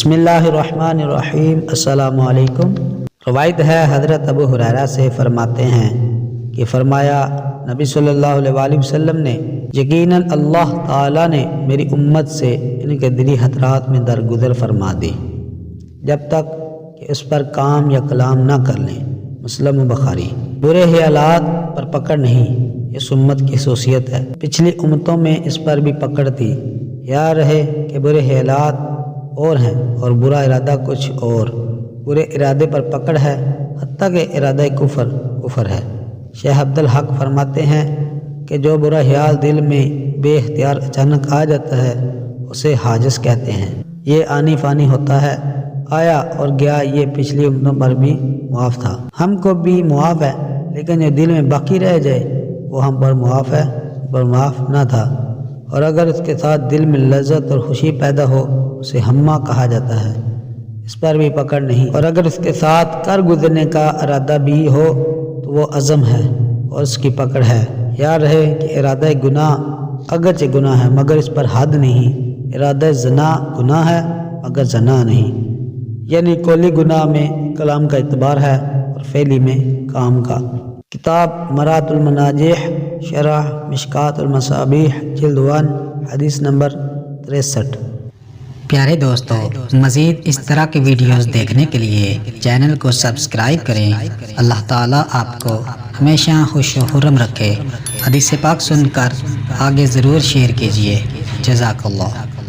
بسم اللہ الرحمن الرحیم۔ السلام علیکم۔ روایت ہے حضرت ابو ہریرہ سے فرماتے ہیں کہ فرمایا نبی صلی اللہ علیہ وآلہ وسلم نے یقیناً اللہ تعالیٰ نے میری امت سے ان کے دلی خطرات میں درگزر فرما دی جب تک کہ اس پر کام یا کلام نہ کر لیں۔ مسلم و بخاری۔ برے خیالات پر پکڑ نہیں، اس امت کی خصوصیت ہے۔ پچھلی امتوں میں اس پر بھی پکڑ تھی، یاد رہے کہ برے خیالات اور ہیں اور برا ارادہ کچھ اور۔ برے ارادے پر پکڑ ہے حتیٰ کہ ارادہ کفر ہے۔ شیخ عبدالحق فرماتے ہیں کہ جو برا خیال دل میں بے اختیار اچانک آ جاتا ہے اسے حاجز کہتے ہیں۔ یہ آنی فانی ہوتا ہے، آیا اور گیا۔ یہ پچھلی امتوں پر بھی معاف تھا، ہم کو بھی معاف ہے، لیکن جو دل میں باقی رہ جائے وہ ہم پر معاف ہے، پر معاف نہ تھا۔ اور اگر اس کے ساتھ دل میں لذت اور خوشی پیدا ہو اسے ہمہ کہا جاتا ہے، اس پر بھی پکڑ نہیں۔ اور اگر اس کے ساتھ کر گزرنے کا ارادہ بھی ہو تو وہ عزم ہے اور اس کی پکڑ ہے۔ یاد رہے کہ ارادہ گناہ اگرچہ گناہ ہے مگر اس پر حد نہیں۔ ارادہ زنا گناہ ہے مگر زنا نہیں، یعنی قولی گناہ میں کلام کا اعتبار ہے اور فعلی میں کام کا۔ کتاب مرات المناجح شرح مشکات المصابیح جلد 1 حدیث نمبر 63۔ پیارے دوستو، مزید اس طرح کے ویڈیوز دیکھنے کے لیے چینل کو سبسکرائب کریں۔ اللہ تعالیٰ آپ کو ہمیشہ خوش و خرم رکھے۔ حدیث پاک سن کر آگے ضرور شیئر کیجیے۔ جزاک اللہ۔